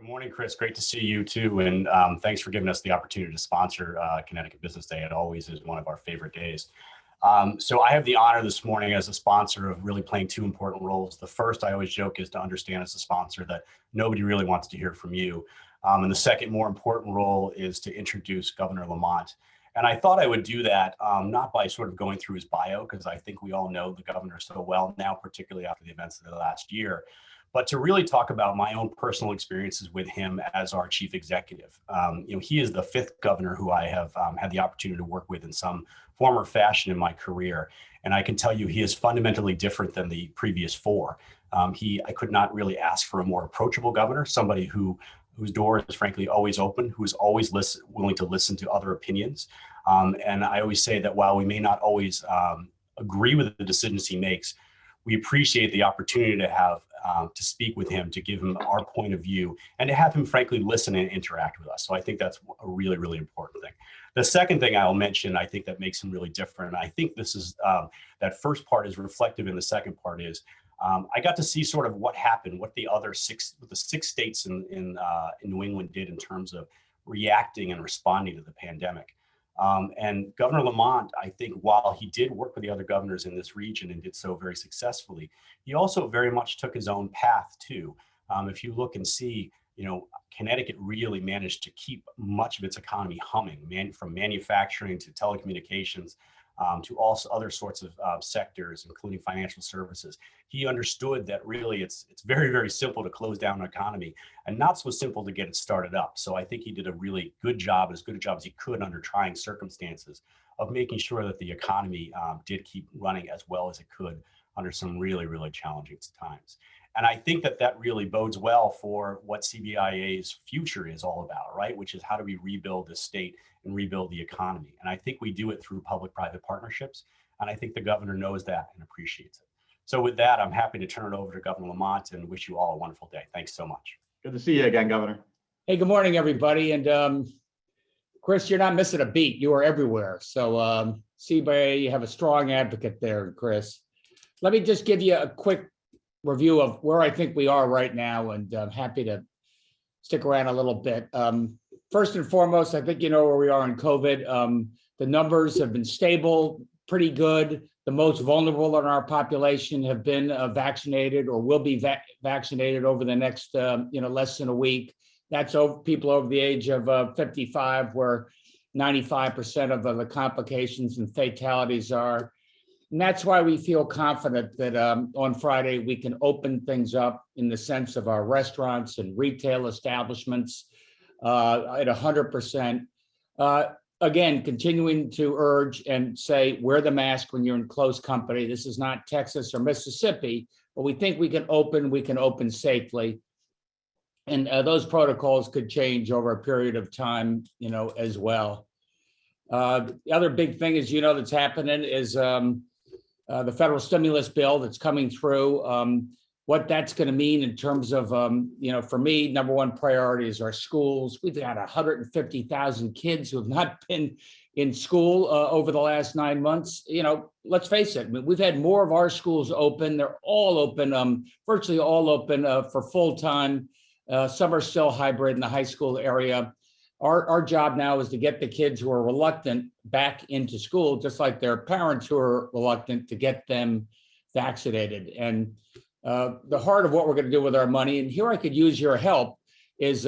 Good morning, Chris. Great to see you too. And thanks for giving us the opportunity to sponsor Connecticut Business Day. It always is one of our favorite days. So I have the honor this morning as a sponsor of really playing two important roles. The first, I always joke, is to understand as a sponsor that nobody really wants to hear from you. And the second more important role is to introduce Governor Lamont. And I thought I would do that not by sort of going through his bio, because I think we all know the governor so well now, particularly after the events of the last year, but to really talk about my own personal experiences with him as our chief executive. He is the fifth governor who I have had the opportunity to work with in some form or fashion in my career. And I can tell you he is fundamentally different than the previous four. I could not really ask for a more approachable governor, somebody whose door is frankly always open, who's always willing to listen to other opinions. And I always say that while we may not always agree with the decisions he makes, we appreciate the opportunity to have to speak with him, to give him our point of view, and to have him frankly listen and interact with us. So I think that's a really, really important thing. The second thing I'll mention, I think that makes him really different, and I think this is, that first part is reflective in the second part is, I got to see sort of what happened, what the six states in New England did in terms of reacting and responding to the pandemic. And Governor Lamont, I think while he did work with the other governors in this region and did so very successfully, he also very much took his own path too. If you look and see, Connecticut really managed to keep much of its economy humming, from manufacturing to telecommunications, to also other sorts of sectors, including financial services. He understood that really it's very, very simple to close down an economy and not so simple to get it started up. So I think he did a really good job, as good a job as he could under trying circumstances, of making sure that the economy did keep running as well as it could under some really, really challenging times. And I think that really bodes well for what CBIA's future is all about, right? Which is how do we rebuild the state and rebuild the economy? And I think we do it through public-private partnerships. And I think the governor knows that and appreciates it. So with that, I'm happy to turn it over to Governor Lamont and wish you all a wonderful day. Thanks so much. Good to see you again, Governor. Hey, good morning, everybody. And Chris, you're not missing a beat. You are everywhere. So CBIA, you have a strong advocate there, Chris. Let me just give you a quick review of where I think we are right now, and I'm happy to stick around a little bit. First and foremost, I think you know where we are in COVID. The numbers have been stable, pretty good. The most vulnerable in our population have been vaccinated or will be vaccinated over the next less than a week. That's people over the age of 55, where 95% of the complications and fatalities are. And that's why we feel confident that on Friday we can open things up in the sense of our restaurants and retail establishments at 100%. Again, continuing to urge and say, wear the mask when you're in close company. This is not Texas or Mississippi, but we think we can open safely. And those protocols could change over a period of time, as well. The other big thing is, that's happening is the federal stimulus bill that's coming through. What that's going to mean in terms of, for me, number one priority is our schools. We've got 150,000 kids who have not been in school over the last 9 months. Let's face it, we've had more of our schools open. They're all open, virtually all open for full time. Some are still hybrid in the high school area. Our job now is to get the kids who are reluctant back into school, just like their parents who are reluctant to get them vaccinated. And the heart of what we're going to do with our money, and here I could use your help, is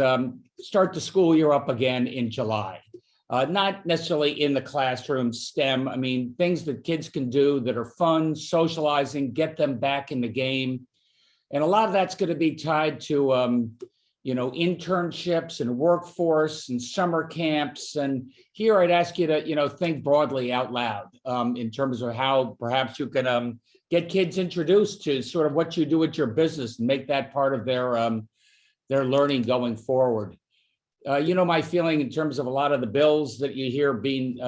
start the school year up again in July. Not necessarily in the classroom, STEM. I mean, things that kids can do that are fun, socializing, get them back in the game. And a lot of that's going to be tied to internships and workforce and summer camps. And here I'd ask you to, think broadly out loud in terms of how perhaps you can get kids introduced to sort of what you do at your business and make that part of their learning going forward. My feeling in terms of a lot of the bills that you hear being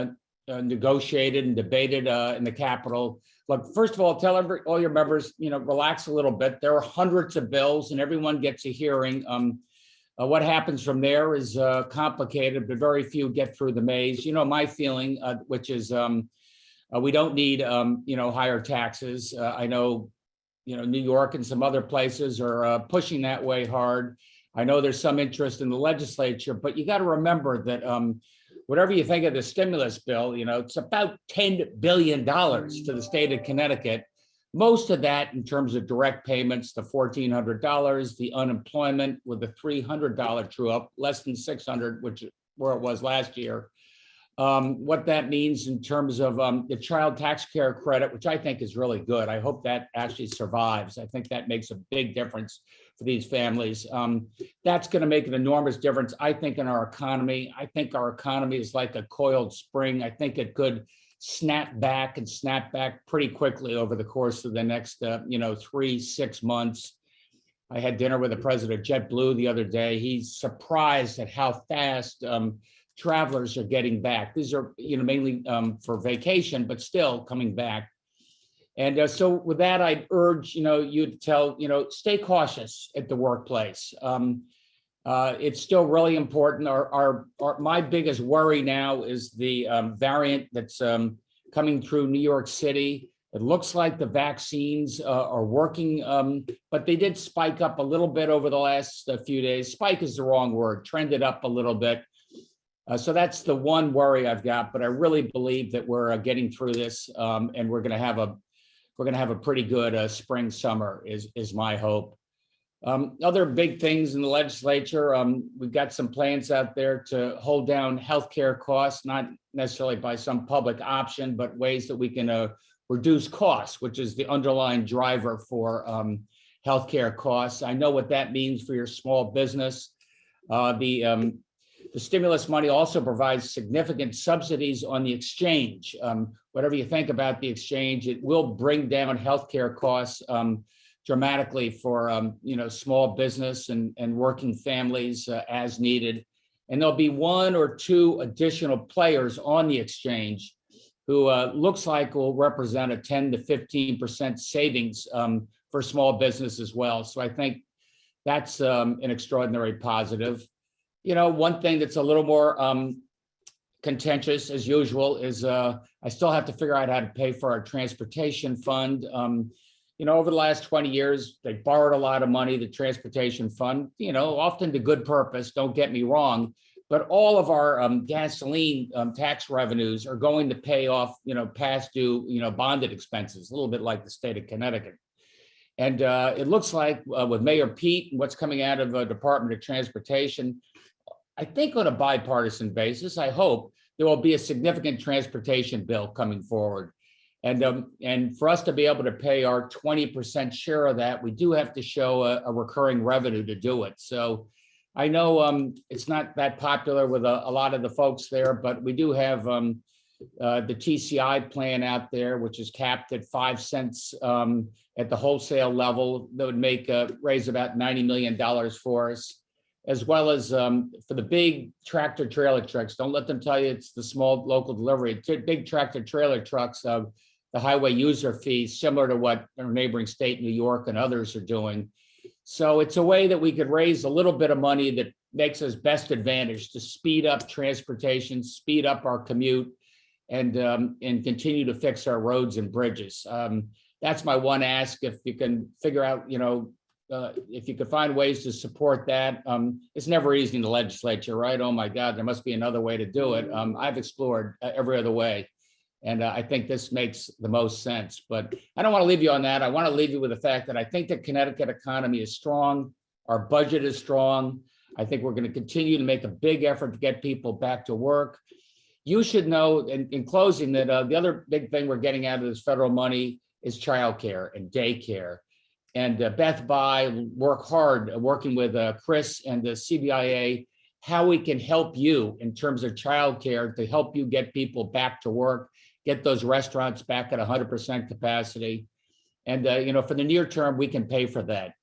negotiated and debated in the Capitol. Look, first of all, tell all your members, relax a little bit. There are hundreds of bills and everyone gets a hearing. What happens from there is complicated, but very few get through the maze. My feeling, which is we don't need, higher taxes. I know, New York and some other places are pushing that way hard. I know there's some interest in the legislature, but you got to remember that whatever you think of the stimulus bill, it's about $10 billion to the state of Connecticut. Most of that in terms of direct payments, the $1,400, the unemployment with the $300 true up, less than $600, which where it was last year. What that means in terms of the child tax care credit, which I think is really good. I hope that actually survives. I think that makes a big difference for these families. That's going to make an enormous difference, I think, in our economy. I think our economy is like a coiled spring. I think it could snap back pretty quickly over the course of the next 3-6 months. I had dinner with the president of JetBlue the other day. He's surprised at how fast travelers are getting back. These are mainly for vacation, but still coming back. And so with that, I'd urge you to tell stay cautious at the workplace. It's still really important. My biggest worry now is the variant that's coming through New York City. It looks like the vaccines are working, but they did spike up a little bit over the last few days. Spike is the wrong word, trended up a little bit. So that's the one worry I've got, but I really believe that we're getting through this and we're going to have a pretty good spring, summer is my hope. Other big things in the legislature, we've got some plans out there to hold down healthcare costs, not necessarily by some public option, but ways that we can reduce costs, which is the underlying driver for healthcare costs. I know what that means for your small business. The stimulus money also provides significant subsidies on the exchange. Whatever you think about the exchange, it will bring down healthcare costs dramatically for small business and working families as needed. And there'll be 1 or 2 additional players on the exchange who looks like will represent a 10 to 15% savings for small business as well. So I think that's an extraordinary positive. One thing that's a little more contentious as usual is I still have to figure out how to pay for our transportation fund. Over the last 20 years, they borrowed a lot of money, the transportation fund, often to good purpose, don't get me wrong, but all of our gasoline tax revenues are going to pay off, past due, bonded expenses, a little bit like the state of Connecticut. And it looks like with Mayor Pete and what's coming out of the Department of Transportation, I think on a bipartisan basis, I hope there will be a significant transportation bill coming forward. And for us to be able to pay our 20% share of that, we do have to show a recurring revenue to do it. So I know it's not that popular with a lot of the folks there, but we do have the TCI plan out there, which is capped at 5 cents at the wholesale level. That would raise about $90 million for us, as well as for the big tractor trailer trucks. Don't let them tell you it's the small local delivery. Big tractor trailer trucks, the highway user fees, similar to what our neighboring state, New York, and others are doing. So it's a way that we could raise a little bit of money that makes us best advantage to speed up transportation, speed up our commute, and continue to fix our roads and bridges. That's my one ask. If you can figure out, if you could find ways to support that. It's never easy in the legislature, right? Oh my God, there must be another way to do it. I've explored every other way. And I think this makes the most sense. But I don't want to leave you on that. I want to leave you with the fact that I think the Connecticut economy is strong. Our budget is strong. I think we're going to continue to make a big effort to get people back to work. You should know, in closing, that the other big thing we're getting out of this federal money is childcare and daycare. And Beth Bai work hard working with Chris and the CBIA, how we can help you in terms of childcare to help you get people back to work, get those restaurants back at 100% capacity. And, for the near term, we can pay for that.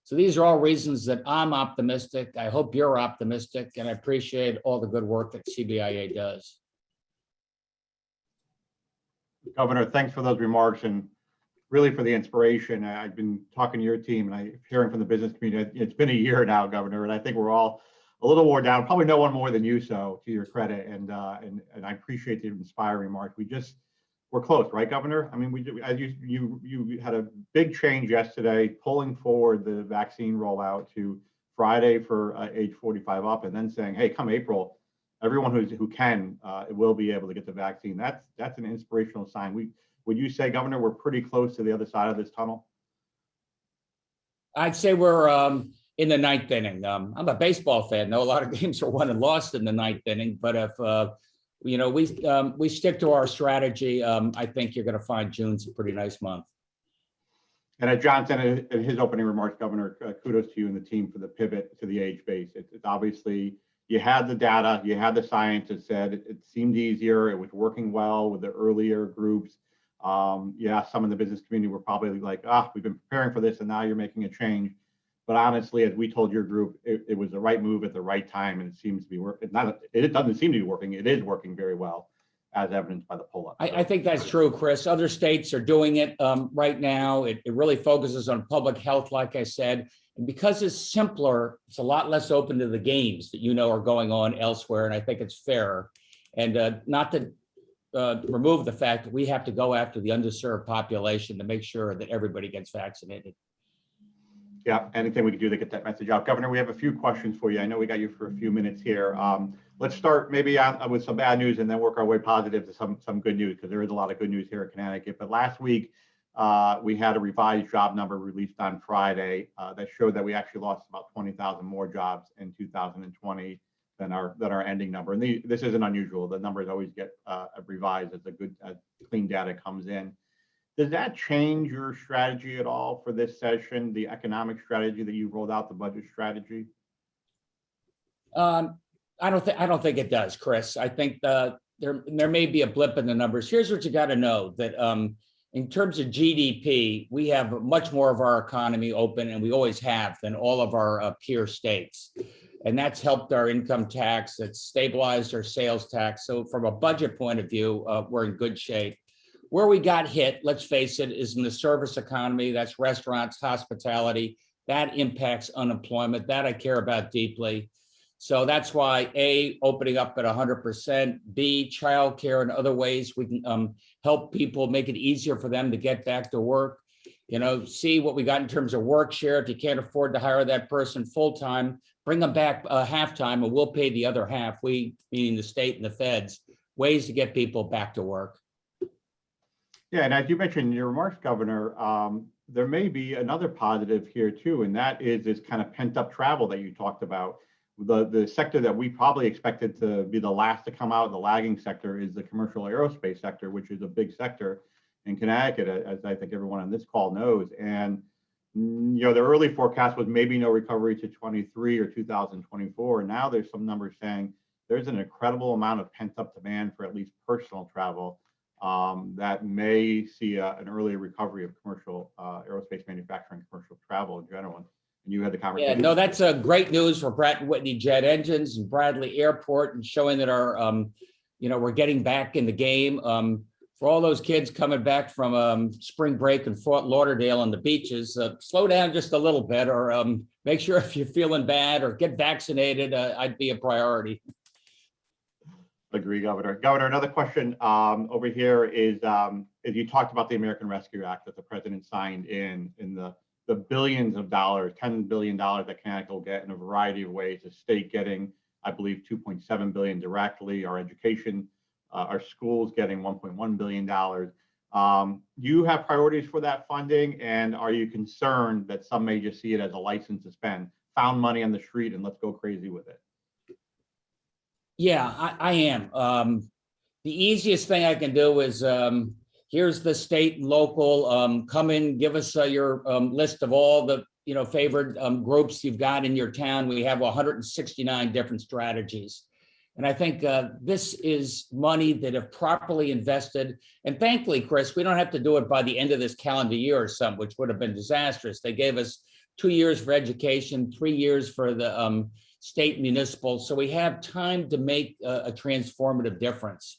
So these are all reasons that I'm optimistic. I hope you're optimistic, and I appreciate all the good work that CBIA does. Governor, thanks for those remarks and really for the inspiration. I've been talking to your team and hearing from the business community. It's been a year now, Governor, and I think we're all a little worn down. Probably no one more than you, so to your credit. And I appreciate the inspiring remarks. We're close, right, Governor? I mean, you had a big change yesterday, pulling forward the vaccine rollout Friday for age 45 up, and then saying, hey, come April, everyone who can will be able to get the vaccine. That's an inspirational sign. Would you say, Governor, we're pretty close to the other side of this tunnel? I'd say we're in the ninth inning. I'm a baseball fan. Though a lot of games are won and lost in the ninth inning, but if we stick to our strategy, I think you're going to find June's a pretty nice month. And as John said in his opening remarks, Governor, kudos to you and the team for the pivot to the age base. It's obviously, you had the data, you had the science that said it seemed easier, it was working well with the earlier groups. Yeah, some in the business community were probably like, we've been preparing for this and now you're making a change. But honestly, as we told your group, it was the right move at the right time, and it seems to be working. It doesn't seem to be working. It is working very well, as evidenced by the pull-up. I think that's true, Chris. Other states are doing it right now. It really focuses on public health, like I said. And because it's simpler, it's a lot less open to the games that are going on elsewhere. And I think it's fairer. And not to remove the fact that we have to go after the underserved population to make sure that everybody gets vaccinated. Yeah, anything we can do to get that message out. Governor, we have a few questions for you. I know we got you for a few minutes here. Let's start maybe with some bad news and then work our way positive to some good news, because there is a lot of good news here in Connecticut. But last week, we had a revised job number released on Friday that showed that we actually lost about 20,000 more jobs in 2020 than our ending number. And this isn't unusual. The numbers always get revised as clean data comes in. Does that change your strategy at all for this session, the economic strategy that you rolled out, the budget strategy? I don't think it does, Chris. I think there may be a blip in the numbers. Here's what you got to know, that in terms of GDP, we have much more of our economy open, and we always have, than all of our peer states. And that's helped our income tax, that's stabilized our sales tax. So from a budget point of view, we're in good shape. Where we got hit, let's face it, is in the service economy. That's restaurants, hospitality. That impacts unemployment. That I care about deeply. So that's why A, opening up at 100%, B, childcare and other ways we can help people, make it easier for them to get back to work. See what we got in terms of work share. If you can't afford to hire that person full-time, bring them back half-time and we'll pay the other half. We, meaning the state and the feds, ways to get people back to work. Yeah, and as you mentioned in your remarks, Governor, there may be another positive here too, and that is this kind of pent-up travel that you talked about. The sector that we probably expected to be the last to come out, the lagging sector, is the commercial aerospace sector, which is a big sector in Connecticut, as I think everyone on this call knows. And the early forecast was maybe no recovery to 23 or 2024. And now there's some numbers saying there's an incredible amount of pent-up demand for at least personal travel that may see an early recovery of commercial aerospace manufacturing, commercial travel in general. And you had the conversation. Yeah, no, that's great news for Pratt & Whitney jet engines and Bradley Airport, and showing that our, we're getting back in the game. For all those kids coming back from spring break in Fort Lauderdale on the beaches, slow down just a little bit, or make sure if you're feeling bad or get vaccinated, I'd be a priority. Agree, Governor. Governor, another question over here is you talked about the American Rescue Act that the president signed in the billions of dollars, $10 billion that Connecticut will get in a variety of ways. The state getting, I believe, $2.7 billion directly. Our education, our schools getting $1.1 billion. Do you have priorities for that funding, and are you concerned that some may just see it as a license to spend, found money on the street, and let's go crazy with it? Yeah, I am. The easiest thing I can do is here's the state and local, come in, give us your list of all the favored groups you've got in your town. We have 169 different strategies. And I think this is money that, if properly invested, and thankfully, Chris, we don't have to do it by the end of this calendar year or something, which would have been disastrous. They gave us 2 years for education, 3 years for the state municipal. So we have time to make a transformative difference.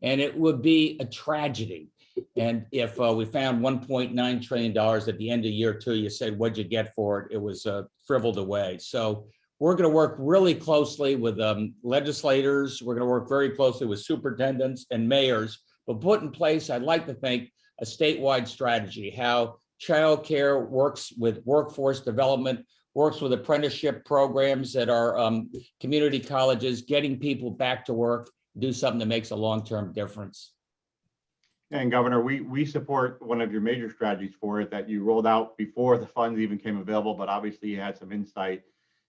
And it would be a tragedy. And if we found $1.9 trillion at the end of year 2, you said, what'd you get for it? It was frivoled away. So we're going to work really closely with legislators. We're going to work very closely with superintendents and mayors, but put in place, I'd like to think, a statewide strategy, how childcare works with workforce development, works with apprenticeship programs at our community colleges, getting people back to work, do something that makes a long-term difference. And Governor, we support one of your major strategies for it that you rolled out before the funds even came available, but obviously you had some insight,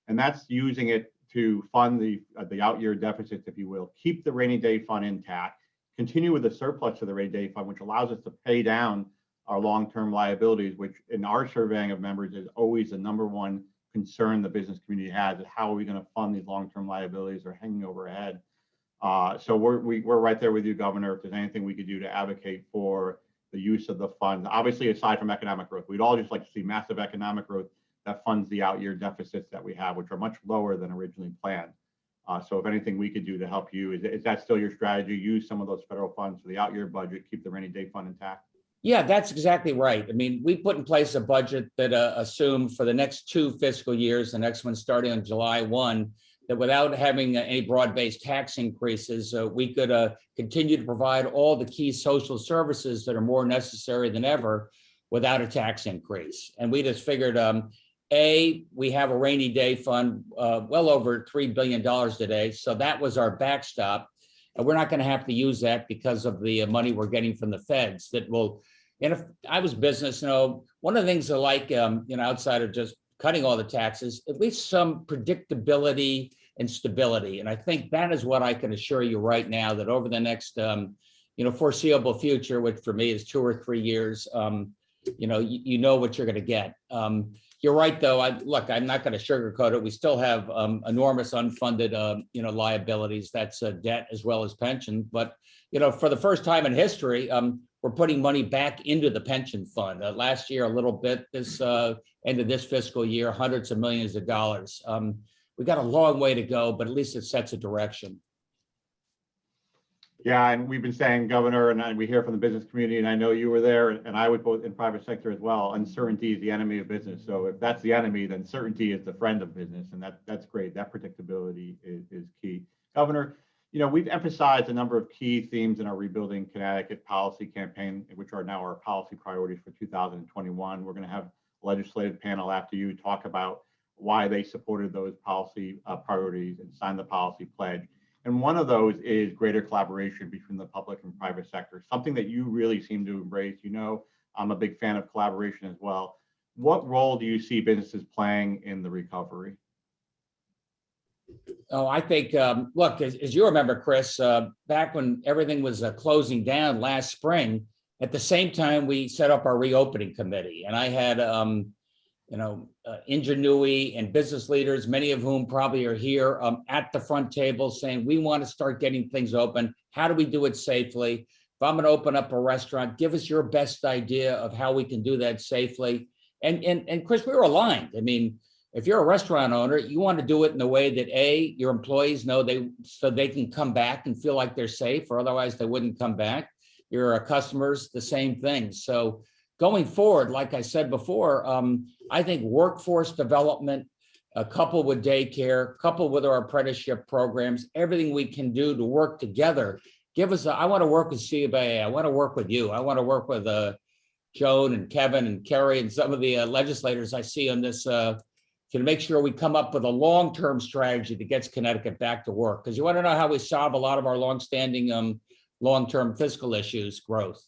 and that's using it to fund the out year deficits, if you will, keep the rainy day fund intact, continue with the surplus of the rainy day fund, which allows us to pay down our long-term liabilities, which in our surveying of members is always the number one concern the business community has, is how are we going to fund these long-term liabilities that are hanging overhead. So we're right there with you, Governor. If there's anything we could do to advocate for the use of the funds, obviously aside from economic growth, we'd all just like to see massive economic growth that funds the out year deficits that we have, which are much lower than originally planned. So if anything we could do to help you, is that still your strategy? Use some of those federal funds for the out year budget, keep the rainy day fund intact? Yeah, that's exactly right. I mean, we put in place a budget that assumed for the next 2 fiscal years, the next one starting on July 1, that without having any broad-based tax increases, we could continue to provide all the key social services that are more necessary than ever without a tax increase. And we just figured, we have a rainy day fund well over $3 billion today. So that was our backstop. And we're not going to have to use that because of the money we're getting from the feds that will, and if I was business, one of the things I like, outside of just cutting all the taxes, at least some predictability and stability. And I think that is what I can assure you right now, that over the next, foreseeable future, which for me is 2 or 3 years, you know what you're going to get. You're right, though. I'm not going to sugarcoat it. We still have enormous unfunded, liabilities. That's debt as well as pension. But, for the first time in history, we're putting money back into the pension fund. Last year, a little bit. This end of this fiscal year, hundreds of millions of dollars. We got a long way to go, but at least it sets a direction. Yeah, and we've been saying, Governor, and we hear from the business community, and I know you were there, and I would vote in private sector as well. Uncertainty is the enemy of business. So if that's the enemy, then certainty is the friend of business, and that's great. That predictability is key. Governor, we've emphasized a number of key themes in our Rebuilding Connecticut policy campaign, which are now our policy priorities for 2021. We're going to have a legislative panel after you talk about why they supported those policy priorities and signed the policy pledge. And one of those is greater collaboration between the public and private sector, something that you really seem to embrace. I'm a big fan of collaboration as well. What role do you see businesses playing in the recovery? Oh, I think, look, as you remember, Chris, back when everything was closing down last spring, at the same time, we set up our reopening committee. And I had, ingenuity and business leaders, many of whom probably are here at the front table saying, we want to start getting things open. How do we do it safely? If I'm going to open up a restaurant, give us your best idea of how we can do that safely. And Chris, we were aligned. I mean, if you're a restaurant owner, you want to do it in a way that your employees know so they can come back and feel like they're safe, or otherwise they wouldn't come back. Your customers, the same thing. So going forward, like I said before, I think workforce development, coupled with daycare, coupled with our apprenticeship programs, everything we can do to work together. I want to work with CBIA. I want to work with you. I want to work with Joan and Kevin and Kerry and some of the legislators I see on this to make sure we come up with a long-term strategy that gets Connecticut back to work. Because you want to know how we solve a lot of our long-standing long-term fiscal issues, growth.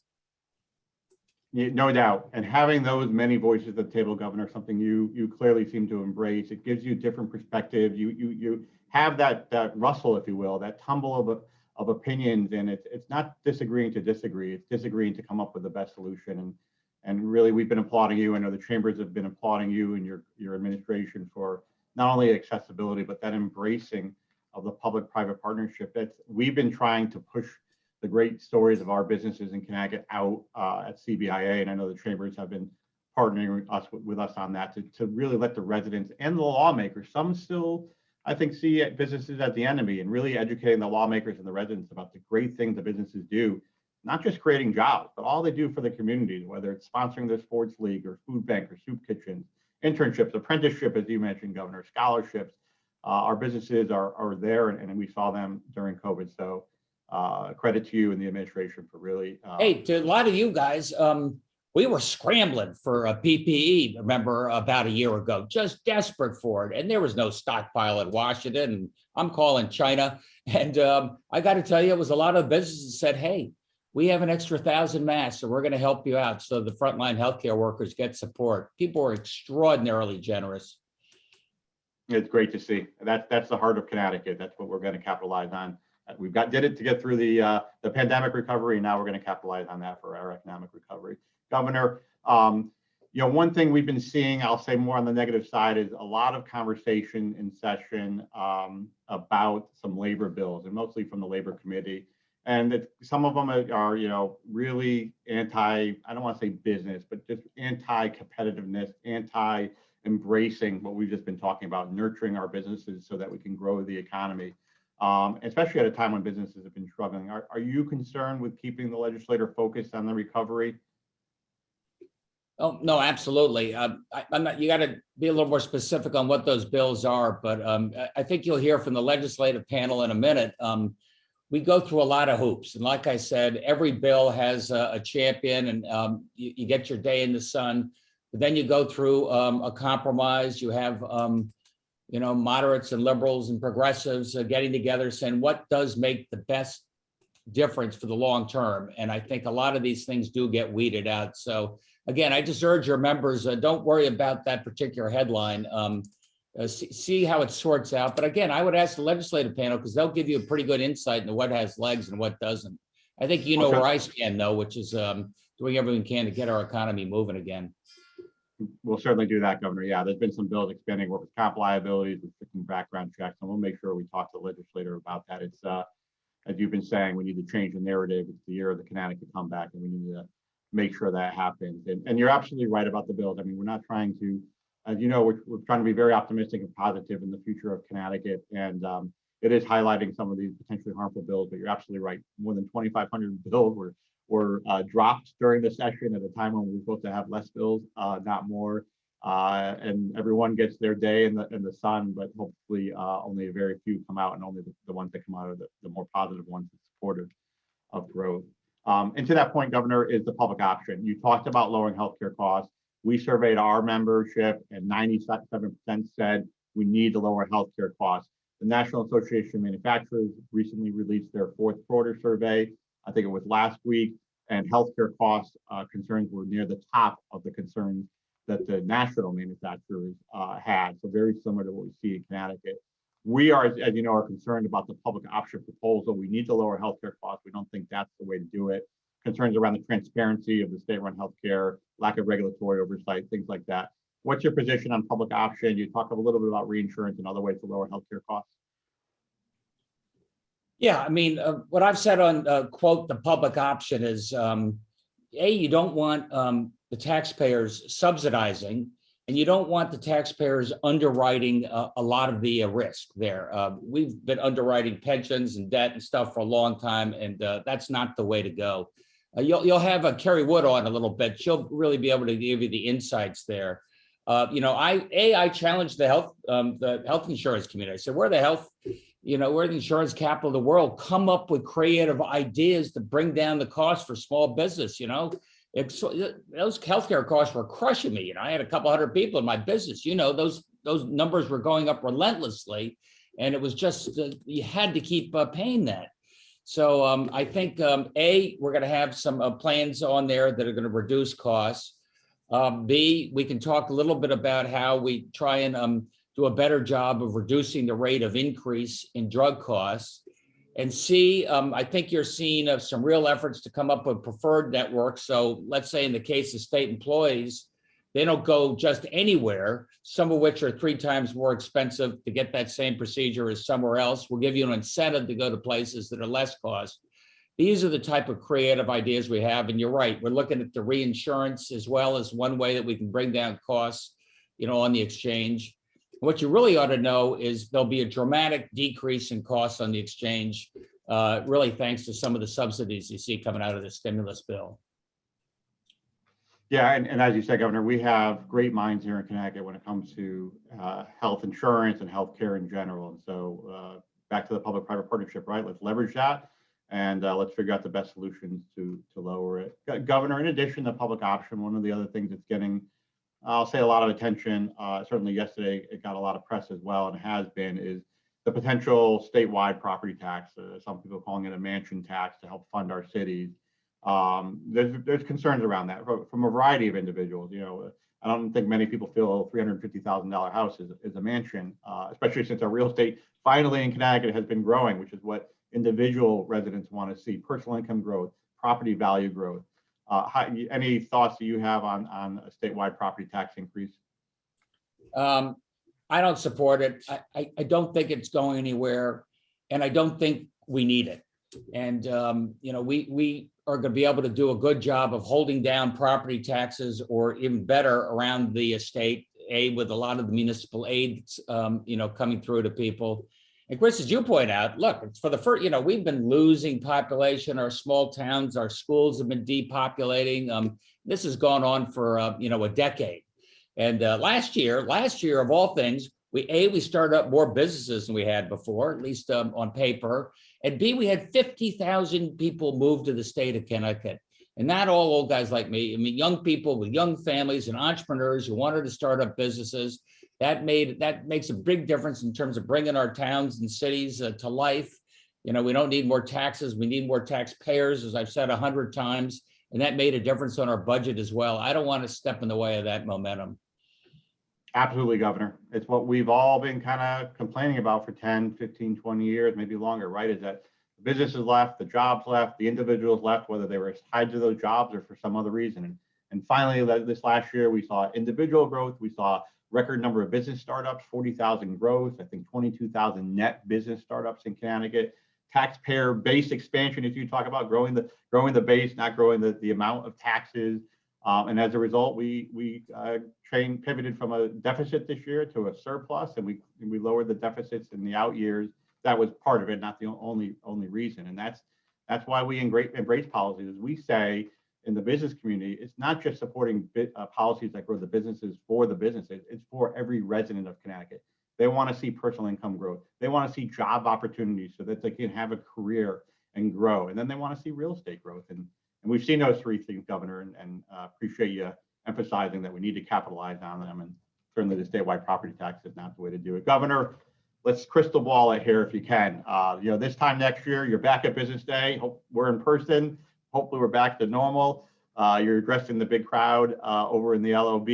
No doubt. And having those many voices at the table, Governor, something you clearly seem to embrace. It gives you different perspective. You have that rustle, if you will, that tumble of opinions, and it's not disagreeing to disagree. It's disagreeing to come up with the best solution. And really, we've been applauding you. I know the chambers have been applauding you and your administration for not only accessibility, but that embracing of the public-private partnership. We've been trying to push the great stories of our businesses in Connecticut out at CBIA, and I know the chambers have been partnering with us on that to really let the residents and the lawmakers, some still, I think, see businesses as the enemy, and really educating the lawmakers and the residents about the great things the businesses do, not just creating jobs, but all they do for the community, whether it's sponsoring their sports league or food bank or soup kitchens, internships, apprenticeship, as you mentioned, Governor, scholarships. Our businesses are there, and we saw them during COVID. So credit to you and the administration for really. Hey, to a lot of you guys, we were scrambling for a PPE, remember, about a year ago, just desperate for it. And there was no stockpile in Washington. And I'm calling China. And I got to tell you, it was a lot of businesses said, hey, we have an extra 1,000 masks, so we're going to help you out. So the frontline healthcare workers get support. People are extraordinarily generous. It's great to see. That's the heart of Connecticut. That's what we're going to capitalize on. Did it to get through the pandemic recovery, and now we're going to capitalize on that for our economic recovery. Governor, one thing we've been seeing, I'll say more on the negative side, is a lot of conversation in session about some labor bills, and mostly from the Labor Committee. And some of them are really I don't want to say business, but just anti-competitiveness, anti-embracing what we've just been talking about, nurturing our businesses so that we can grow the economy, especially at a time when businesses have been struggling. Are you concerned with keeping the legislator focused on the recovery? Oh, no, absolutely. I'm not, you got to be a little more specific on what those bills are, but I think you'll hear from the legislative panel in a minute. We go through a lot of hoops. And like I said, every bill has a champion, and you get your day in the sun. But then you go through a compromise. You have, moderates and liberals and progressives getting together saying what does make the best difference for the long term. And I think a lot of these things do get weeded out. So again, I just urge your members, don't worry about that particular headline. See how it sorts out. But again, I would ask the legislative panel, because they'll give you a pretty good insight into what has legs and what doesn't. I think you know where I stand, though, which is doing everything we can to get our economy moving again. We'll certainly do that, Governor. Yeah, there's been some bills expanding workers' comp liabilities, restricting background checks, and we'll make sure we talk to the legislator about that. It's, as you've been saying, we need to change the narrative. It's the year of the Connecticut comeback, and we need to make sure that happens. And you're absolutely right about the bills. I mean, we're not trying to, as you know, we're trying to be very optimistic and positive in the future of Connecticut. And it is highlighting some of these potentially harmful bills, but you're absolutely right. More than 2,500 bills were dropped during the session at a time when we were supposed to have less bills, not more. And everyone gets their day in the sun, but hopefully only a very few come out, and only the ones that come out are the more positive ones, supportive of growth. And to that point, Governor, is the public option. You talked about lowering healthcare costs. We surveyed our membership, and 97% said we need to lower healthcare costs. The National Association of Manufacturers recently released their fourth quarter survey. I think it was last week, and healthcare cost concerns were near the top of the concerns that the national manufacturers had. So very similar to what we see in Connecticut. We are, as you know, are concerned about the public option proposal. We need to lower healthcare costs. We don't think that's the way to do it. Concerns around the transparency of the state-run healthcare, lack of regulatory oversight, things like that. What's your position on public option? You talk a little bit about reinsurance and other ways to lower healthcare costs. Yeah, I mean, what I've said on, quote, the public option is, you don't want the taxpayers subsidizing, and you don't want the taxpayers underwriting a lot of the risk there. We've been underwriting pensions and debt and stuff for a long time, and that's not the way to go. You'll have Kerry Wood on a little bit. She'll really be able to give you the insights there. I challenged the health insurance community. I said, we're the insurance capital of the world. Come up with creative ideas to bring down the cost for small business. Those healthcare costs were crushing me. I had a couple hundred people in my business. Those numbers were going up relentlessly, and it was just you had to keep paying that. So I think we're going to have some plans on there that are going to reduce costs. B, we can talk a little bit about how we try and do a better job of reducing the rate of increase in drug costs. And C, I think you're seeing some real efforts to come up with preferred networks. So let's say in the case of state employees, they don't go just anywhere, some of which are 3 times more expensive to get that same procedure as somewhere else. We'll give you an incentive to go to places that are less cost. These are the type of creative ideas we have. And you're right, we're looking at the reinsurance as well as one way that we can bring down costs, on the exchange. What you really ought to know is there'll be a dramatic decrease in costs on the exchange, really thanks to some of the subsidies you see coming out of the stimulus bill. Yeah, and as you said, Governor, we have great minds here in Connecticut when it comes to health insurance and healthcare in general. And so back to the public-private partnership, right? Let's leverage that and let's figure out the best solutions to lower it. Governor, in addition to public option, one of the other things that's getting, I'll say, a lot of attention, certainly yesterday it got a lot of press as well, and it has been, is the potential statewide property tax. Some people calling it a mansion tax to help fund our cities. There's concerns around that from a variety of individuals. You know, I don't think many people feel a $350,000 house is a mansion, especially since our real estate finally in Connecticut has been growing, which is what individual residents want to see: personal income growth, property value growth. Any thoughts that you have on a statewide property tax increase? I don't support it. I don't think it's going anywhere, and I don't think we need it. And you know, we are going to be able to do a good job of holding down property taxes, or even better, around the estate aid, with a lot of the municipal aids, you know, coming through to people. And Chris, as you point out, look, it's for the first, you know, we've been losing population. Our small towns, our schools have been depopulating. This has gone on for you know, a decade. And last year of all things, we started up more businesses than we had before, at least on paper. And B, we had 50,000 people move to the state of Connecticut. And not all old guys like me. I mean, young people with young families and entrepreneurs who wanted to start up businesses. That makes a big difference in terms of bringing our towns and cities to life. You know, we don't need more taxes. We need more taxpayers, as I've said 100 times. And that made a difference on our budget as well. I don't want to step in the way of that momentum. Absolutely, Governor. It's what we've all been kind of complaining about for 10, 15, 20 years, maybe longer, right? Is that the businesses left, the jobs left, the individuals left, whether they were tied to those jobs or for some other reason. And finally, this last year, we saw individual growth. We saw record number of business startups, 40,000 growth, I think 22,000 net business startups in Connecticut. Taxpayer base expansion, if you talk about growing the base, not growing the amount of taxes. And as a result, we pivoted from a deficit this year to a surplus, and we lowered the deficits in the out years. That was part of it, not the only reason. And that's why we embrace policies. As we say in the business community, it's not just supporting policies that grow the businesses for the businesses. It's for every resident of Connecticut. They want to see personal income growth. They want to see job opportunities so that they can have a career and grow. And then they want to see real estate growth. And we've seen those three things, Governor, and appreciate you emphasizing that we need to capitalize on them. And certainly the statewide property tax is not the way to do it. Governor, let's crystal ball it here if you can. You know, this time next year, you're back at Business Day. Hope we're in person. Hopefully we're back to normal. You're addressing the big crowd over in the LOB.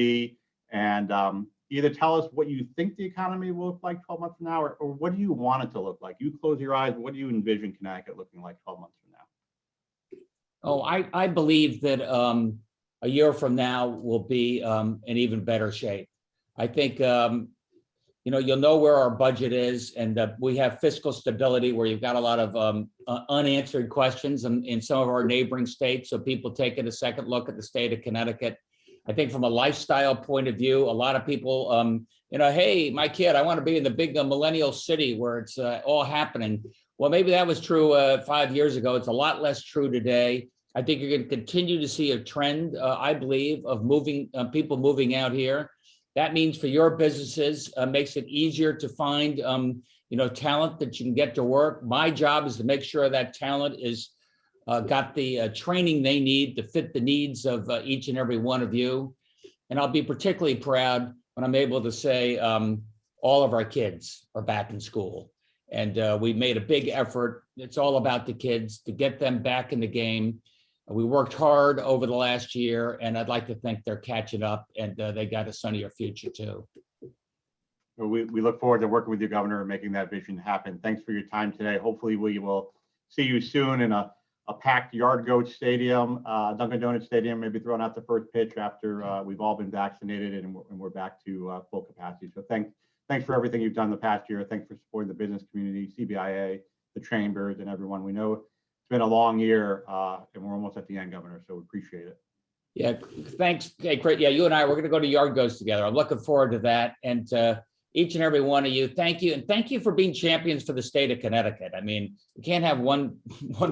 And either tell us what you think the economy will look like 12 months from now, or what do you want it to look like? You close your eyes, what do you envision Connecticut looking like 12 months from now? Oh, I believe that a year from now will be in even better shape. I think, you know, you'll know where our budget is, and we have fiscal stability where you've got a lot of unanswered questions in some of our neighboring states. So people taking a second look at the state of Connecticut. I think from a lifestyle point of view, a lot of people, you know, hey, my kid, I want to be in the big millennial city where it's all happening. Well, maybe that was true 5 years ago. It's a lot less true today. I think you're going to continue to see a trend, I believe, of people moving out here. That means for your businesses, makes it easier to find, you know, talent that you can get to work. My job is to make sure that talent is got the training they need to fit the needs of each and every one of you. And I'll be particularly proud when I'm able to say all of our kids are back in school. And we made a big effort. It's all about the kids, to get them back in the game. We worked hard over the last year, and I'd like to think they're catching up, and they got a sunnier future too. Well, we look forward to working with you, Governor, and making that vision happen. Thanks for your time today. Hopefully we will see you soon in a packed Yard Goat Stadium, Dunkin' Donuts Stadium, maybe throwing out the first pitch after we've all been vaccinated and we're back to full capacity. So thanks for everything you've done the past year. Thanks for supporting the business community, CBIA, the chambers, and everyone. We know it's been a long year, and we're almost at the end, Governor, so we appreciate it. Yeah, thanks. Okay, great. Yeah, you and I, we're going to go to Yard Goats together. I'm looking forward to that. And each and every one of you, thank you. And thank you for being champions for the state of Connecticut. I mean, you can't have one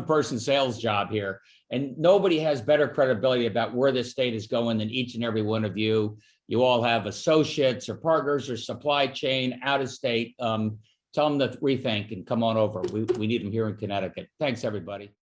person sales job here. And nobody has better credibility about where this state is going than each and every one of you. You all have associates or partners or supply chain out of state. tell them to rethink and come on over. We need them here in Connecticut. Thanks, everybody.